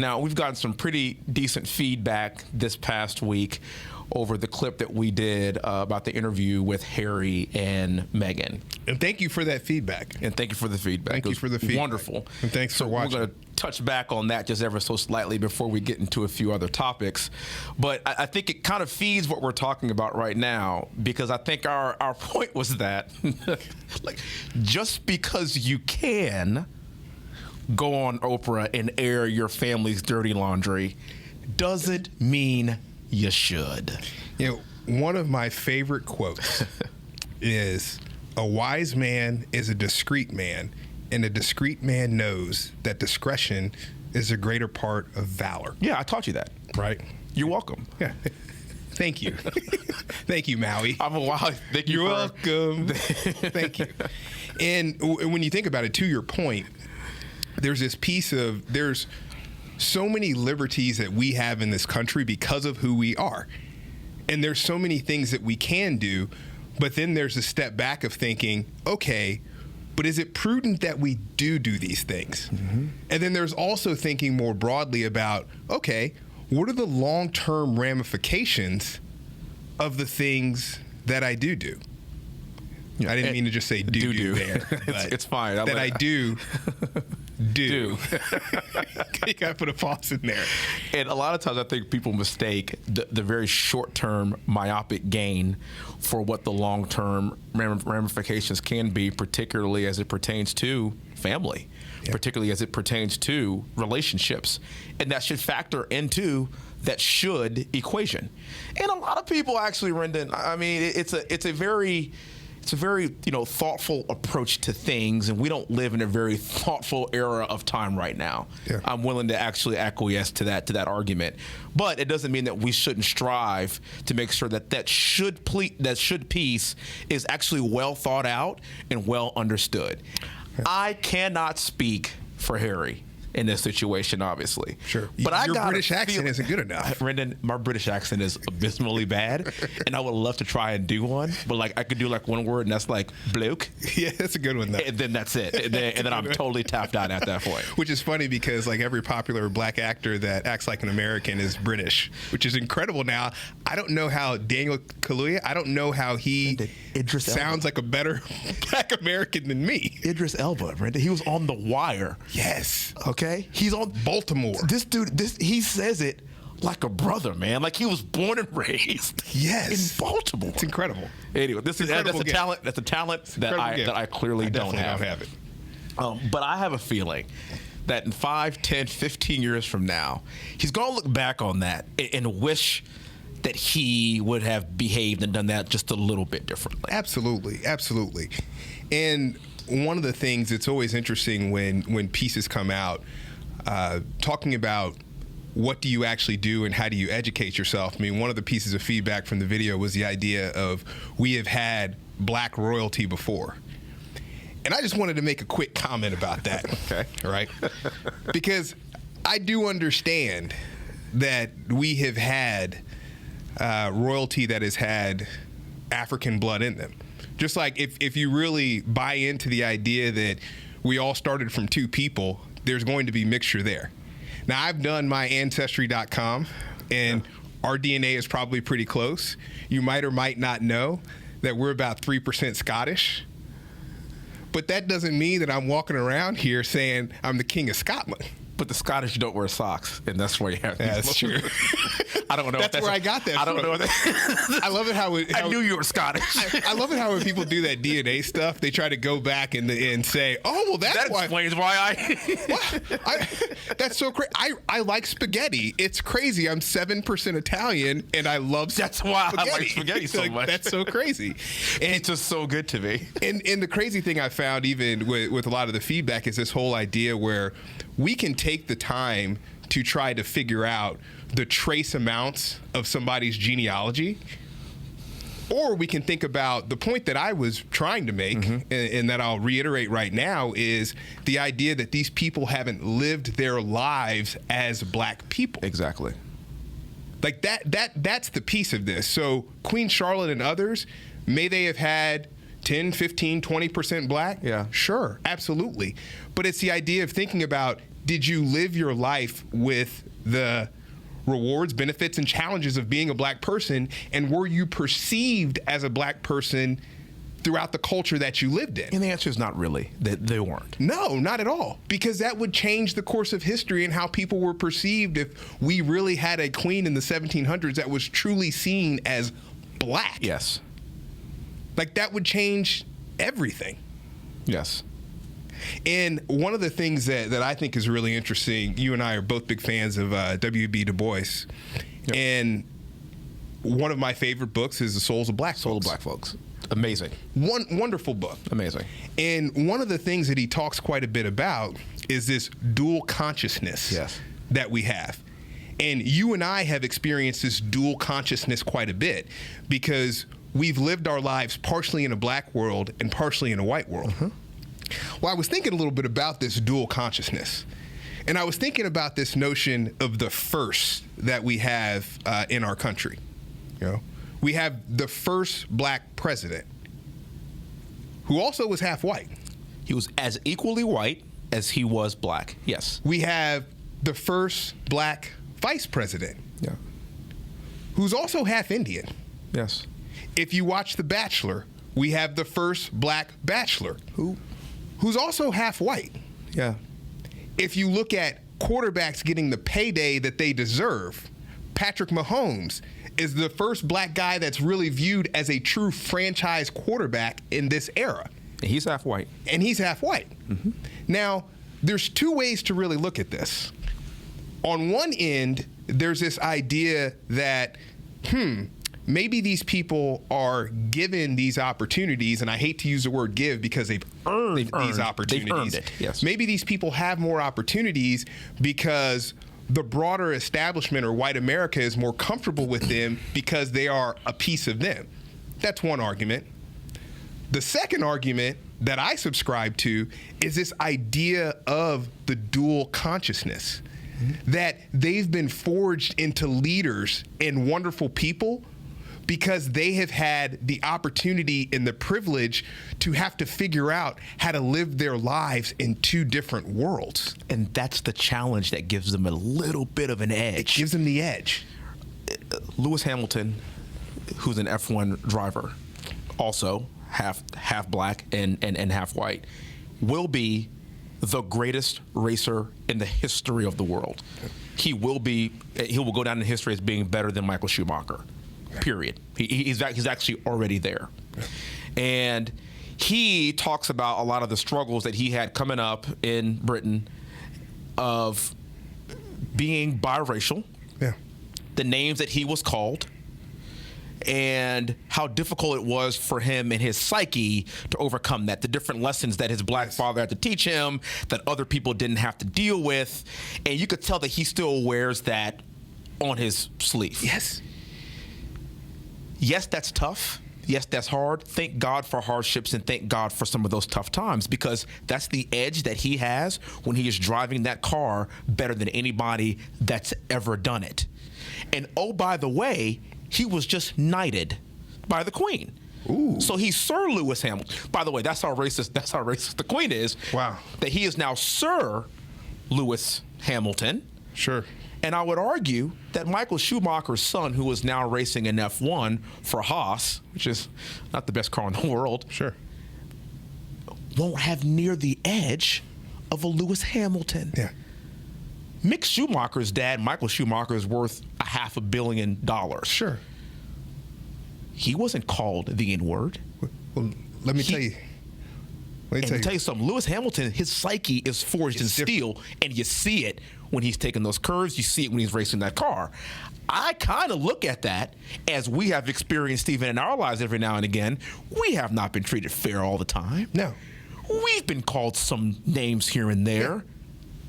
Now, we've gotten some pretty decent feedback this past week over the clip that we did about the interview with Harry and Meghan. And thank you for that feedback. And thank you for the feedback. Thank you for the feedback. Wonderful. And thanks for watching. We're going to touch back on that just ever so slightly before we get into a few other topics. But I think it kind of feeds what we're talking about right now, because I think our point was that like, just because you can go on Oprah and air your family's dirty laundry doesn't mean you should. You know, one of my favorite quotes is, "A wise man is a discreet man, and a discreet man knows that discretion is a greater part of valor." Yeah, I taught you that. Right? You're welcome. Yeah. Thank you. Thank you, Maui. I'm a wild. Thank you. You're welcome. Thank you. And when you think about it, to your point, there's this piece of, there's so many liberties that we have in this country because of who we are. And there's so many things that we can do, but then there's a step back of thinking, okay, but is it prudent that we do these things? Mm-hmm. And then there's also thinking more broadly about, okay, what are the long-term ramifications of the things that I do? I didn't mean to just say do there. It's fine. That I do. You gotta put a pause in there. And a lot of times I think people mistake the very short-term myopic gain for what the long-term ramifications can be, particularly as it pertains to family, particularly as it pertains to relationships. And that should factor into that should equation. And a lot of people actually, Rendon, I mean, it's a very thoughtful approach to things, and we don't live in a very thoughtful era of time right now. Yeah. I'm willing to actually acquiesce to that argument, but it doesn't mean that we shouldn't strive to make sure that should piece is actually well thought out and well understood. Yeah. I cannot speak for Harry in this situation, obviously. Sure. But your British accent isn't good enough. Rendon, my British accent is abysmally bad, and I would love to try and do one, but like I could do like one word, and that's like bloke. Yeah, that's a good one, though. And then that's it. And then I'm totally tapped out at that point. Which is funny because like every popular black actor that acts like an American is British, which is incredible now. I don't know how Daniel Kaluuya, I don't know how he sounds like a better black American than me. Idris Elba, Rendon. He was on The Wire. Yes. Okay, he's on Baltimore. This dude, he says it like a brother, man. Like he was born and raised. Yes, in Baltimore. It's incredible. Anyway, that's a talent. That's a talent that I clearly don't have. But I have a feeling that in 5, 10, 15 years from now, he's gonna look back on that and wish that he would have behaved and done that just a little bit differently. Absolutely, absolutely. And one of the things that's always interesting when pieces come out, talking about what do you actually do and how do you educate yourself. I mean, one of the pieces of feedback from the video was the idea of we have had black royalty before. And I just wanted to make a quick comment about that. Okay. All right? Because I do understand that we have had royalty that has had African blood in them. Just like if you really buy into the idea that we all started from two people, there's going to be mixture there. Now, I've done my Ancestry.com, and our DNA is probably pretty close. You might or might not know that we're about 3% Scottish. But that doesn't mean that I'm walking around here saying I'm the King of Scotland. But the Scottish don't wear socks, and that's where you have. Yeah, that's true. I don't know. That's where I got that. I don't know. I love it how I knew you were Scottish. I love it how when people do that DNA stuff, they try to go back and say, "Oh, well, that explains why I." That's so crazy. I like spaghetti. It's crazy. I'm 7% Italian, and I love. That's why spaghetti. I like spaghetti so much. That's so crazy. And it's just so good to me. And the crazy thing I found, even with a lot of the feedback, is this whole idea where we can take the time to try to figure out the trace amounts of somebody's genealogy, or we can think about the point that I was trying to make, and that I'll reiterate right now, is the idea that these people haven't lived their lives as black people. Exactly. Like that's the piece of this. So Queen Charlotte and others, may they have had 10, 15, 20% black? Yeah. Sure, absolutely. But it's the idea of thinking about, did you live your life with the rewards, benefits, and challenges of being a black person? And were you perceived as a black person throughout the culture that you lived in? And the answer is not really. They weren't. No, not at all. Because that would change the course of history and how people were perceived if we really had a queen in the 1700s that was truly seen as black. Yes. Like, that would change everything. Yes. And one of the things that I think is really interesting, you and I are both big fans of W.B. Du Bois. Yep. And one of my favorite books is The Souls of Black Folks. Soul of Black Folks. Amazing. Wonderful book. Amazing. And one of the things that he talks quite a bit about is this dual consciousness that we have. And you and I have experienced this dual consciousness quite a bit because we've lived our lives partially in a black world and partially in a white world. Mm-hmm. Well, I was thinking a little bit about this dual consciousness. And I was thinking about this notion of the first that we have in our country. You know, we have the first black president who also was half white. He was as equally white as he was black. Yes. We have the first black vice president. Yeah. Who's also half Indian. Yes. If you watch The Bachelor, we have the first black bachelor. Who's also half white. Yeah. If you look at quarterbacks getting the payday that they deserve, Patrick Mahomes is the first black guy that's really viewed as a true franchise quarterback in this era. And he's half white. And he's half white. Mm-hmm. Now, there's two ways to really look at this. On one end, there's this idea that, maybe these people are given these opportunities, and I hate to use the word give because they've earned these opportunities. They've earned it, yes. Maybe these people have more opportunities because the broader establishment or white America is more comfortable with them because they are a piece of them. That's one argument. The second argument that I subscribe to is this idea of the dual consciousness, that they've been forged into leaders and wonderful people because they have had the opportunity and the privilege to have to figure out how to live their lives in two different worlds. And that's the challenge that gives them a little bit of an edge. It gives them the edge. Lewis Hamilton, who's an F1 driver, also half black and half white, will be the greatest racer in the history of the world. He will go down in history as being better than Michael Schumacher. Period. He's actually already there. And he talks about a lot of the struggles that he had coming up in Britain of being biracial, the names that he was called, and how difficult it was for him and his psyche to overcome that, the different lessons that his black father had to teach him that other people didn't have to deal with. And you could tell that he still wears that on his sleeve. Yes, that's tough. Yes, that's hard. Thank God for hardships and thank God for some of those tough times, because that's the edge that he has when he is driving that car better than anybody that's ever done it. And oh, by the way, he was just knighted by the Queen. Ooh. So he's Sir Lewis Hamilton. By the way, that's how racist the Queen is. Wow. That he is now Sir Lewis Hamilton. Sure. And I would argue that Michael Schumacher's son, who is now racing in F1 for Haas, which is not the best car in the world, Sure. won't have near the edge of a Lewis Hamilton. Yeah. Mick Schumacher's dad, Michael Schumacher, is worth $500 million. Sure. He wasn't called the N-word. Well, let me tell you. Let me tell you something. Lewis Hamilton, his psyche is forged in steel, and you see it when he's taking those curves. You see it when he's racing that car. I kind of look at that as we have experienced even in our lives every now and again. We have not been treated fair all the time. No. We've been called some names here and there. Yeah.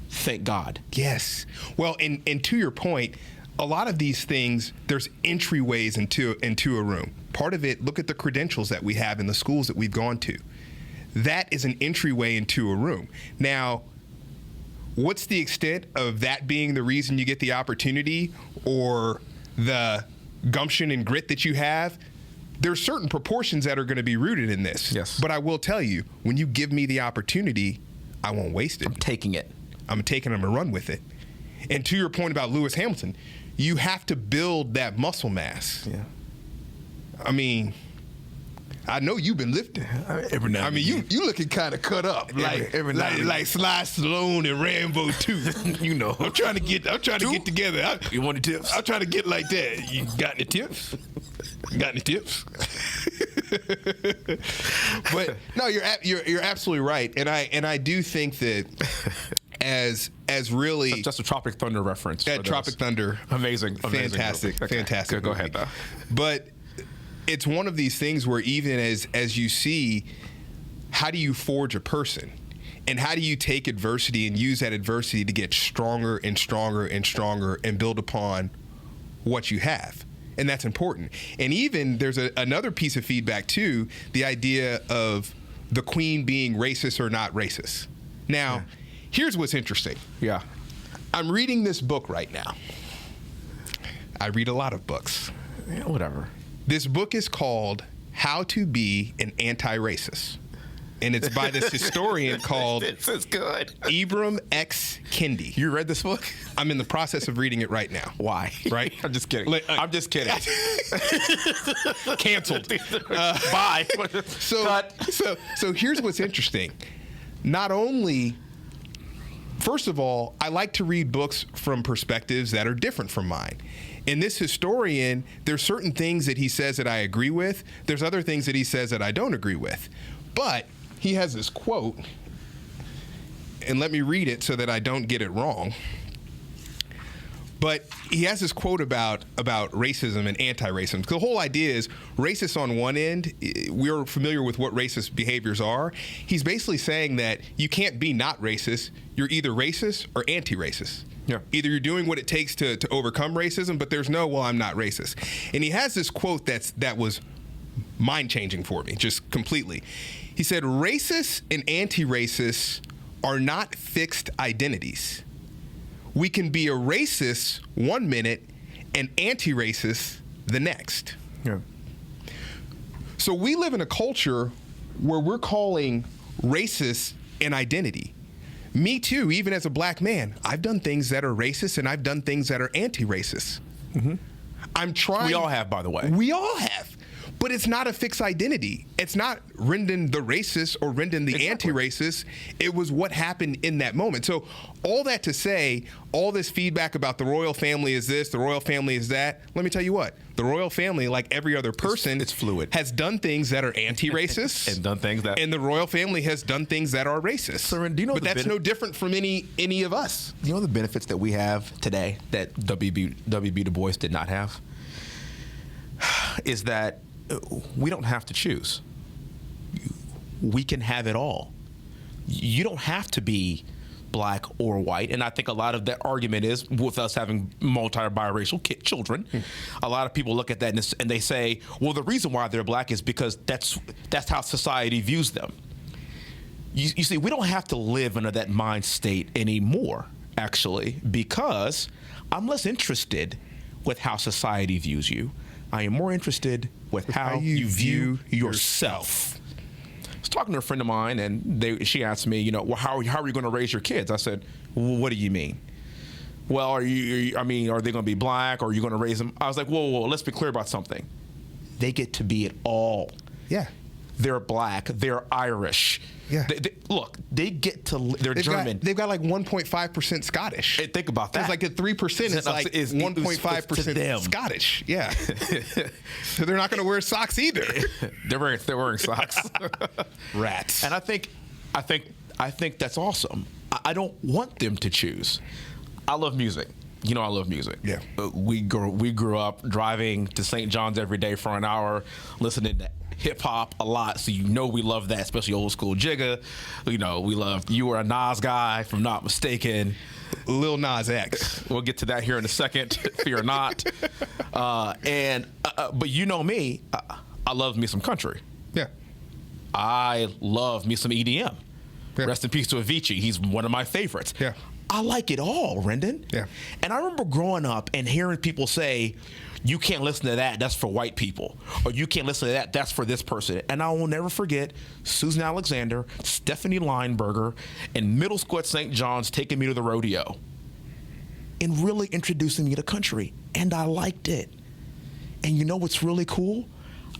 Thank God. Yes. Well, and to your point, a lot of these things, there's entryways into a room. Part of it, look at the credentials that we have in the schools that we've gone to. That is an entryway into a room. Now, what's the extent of that being the reason you get the opportunity or the gumption and grit that you have? There's certain proportions that are going to be rooted in this. Yes. But I will tell you, when you give me the opportunity, I won't waste it. I'm taking it. I'm going to take it, I'm going to run with it. And to your point about Lewis Hamilton, you have to build that muscle mass. Yeah. I mean, I know you've been lifting. Every now and you looking kind of cut up, every now and then. like Sly Stallone and Rambo 2. You know. I'm trying to get together. You want the tips? I'm trying to get like that. You got any tips? Got any tips? But no, you're absolutely right, and I do think that as really just a Tropic Thunder reference. Tropic Thunder, amazing, fantastic, okay. fantastic. Go ahead though. But it's one of these things where even as you see, how do you forge a person? And how do you take adversity and use that adversity to get stronger and stronger and stronger and build upon what you have? And that's important. And even there's another piece of feedback too, the idea of the queen being racist or not racist. Now, here's what's interesting. Yeah. I'm reading this book right now. I read a lot of books. Yeah, whatever. This book is called How to Be an Anti-Racist. And it's by this historian called This is good. Ibram X. Kendi. You read this book? I'm in the process of reading it right now. Why? Right? I'm just kidding. I'm just kidding. Canceled. Bye. So here's what's interesting. Not only, first of all, I like to read books from perspectives that are different from mine. And this historian, there's certain things that he says that I agree with. There's other things that he says that I don't agree with. But he has this quote, and let me read it so that I don't get it wrong. But he has this quote about racism and anti-racism. The whole idea is racist on one end, we're familiar with what racist behaviors are. He's basically saying that you can't be not racist. You're either racist or anti-racist. Yeah. Either you're doing what it takes to overcome racism, but there's no, well, I'm not racist. And he has this quote that was mind-changing for me, just completely. He said, racists and anti-racists are not fixed identities. We can be a racist one minute and anti-racist the next. Yeah. So we live in a culture where we're calling racist an identity. Me too, even as a black man, I've done things that are racist and I've done things that are anti-racist. Mm-hmm. I'm trying. We all have, by the way. We all have. But it's not a fixed identity. It's not Rendon the racist or Rendon the anti-racist. It was what happened in that moment. So all that to say, all this feedback about the royal family is this, the royal family is that, let me tell you what, the royal family, like every other person, it's fluid, has done things that are anti-racist. and done things that... And the royal family has done things that are racist. So, do you know, but that's no different from any of us. You know the benefits that we have today that W.B. Du Bois did not have? Is that we don't have to choose. We can have it all. You don't have to be black or white. And I think a lot of that argument is with us having multi-biracial children. A lot of people look at that and they say, well, the reason why they're black is because that's how society views them. You see, we don't have to live under that mind state anymore, actually, because I'm less interested with how society views you. I am more interested with how you view yourself. I was talking to a friend of mine, and she asked me, well, how are you going to raise your kids? I said, well, what do you mean? Well, are they going to be black, or are you going to raise them? I was like, whoa, let's be clear about something. They get to be it all. Yeah. They're black. They're Irish. Yeah. They get to. They're German. They've got like 1.5% Scottish. Hey, think about that. It's like at 3%. It's like 1.5% Scottish. Yeah. So they're not going to wear socks either. They're wearing socks. Rats. And I think that's awesome. I don't want them to choose. I love music. I love music. Yeah. We grew up driving to St. John's every day for an hour, listening to hip hop a lot, so we love that, especially old school Jigga. We love. You were a Nas guy, if I'm not mistaken. Lil Nas X. We'll get to that here in a second, fear not. But you know me, I love me some country. Yeah. I love me some EDM. Yeah. Rest in peace to Avicii. He's one of my favorites. Yeah. I like it all, Rendon. Yeah. And I remember growing up and hearing people say, you can't listen to that, that's for white people. Or you can't listen to that, that's for this person. And I will never forget Susan Alexander, Stephanie Lineberger, and middle school at St. John's taking me to the rodeo and really introducing me to country. And I liked it. And you know what's really cool?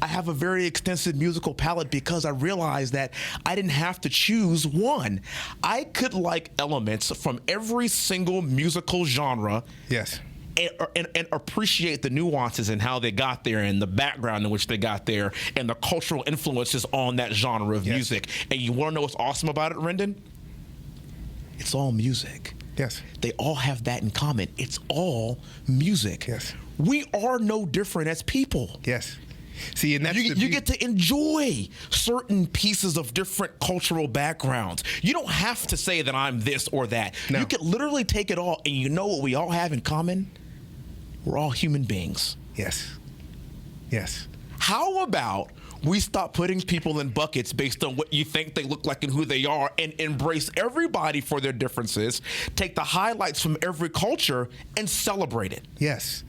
I have a very extensive musical palette because I realized that I didn't have to choose one. I could like elements from every single musical genre. Yes. And appreciate the nuances and how they got there and the background in which they got there and the cultural influences on that genre of music. And you want to know what's awesome about it, Rendon? It's all music. Yes. They all have that in common. It's all music. Yes. We are no different as people. Yes. See, and that's you get to enjoy certain pieces of different cultural backgrounds. You don't have to say that I'm this or that. No. You could literally take it all, and you know what we all have in common? We're all human beings. Yes. Yes. How about we stop putting people in buckets based on what you think they look like and who they are, and embrace everybody for their differences, take the highlights from every culture, and celebrate it? Yes.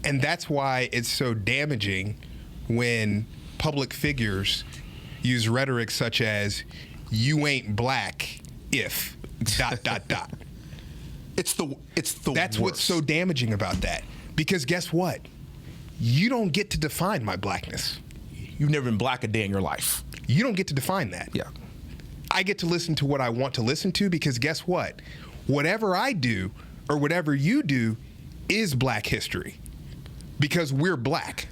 And that's why it's so damaging when public figures use rhetoric such as, you ain't black if ... It's the That's worst. what's so damaging about that. Because guess what? You don't get to define my blackness. You've never been black a day in your life. You don't get to define that. Yeah. I get to listen to what I want to listen to, because guess what? Whatever I do or whatever you do is black history, because we're black.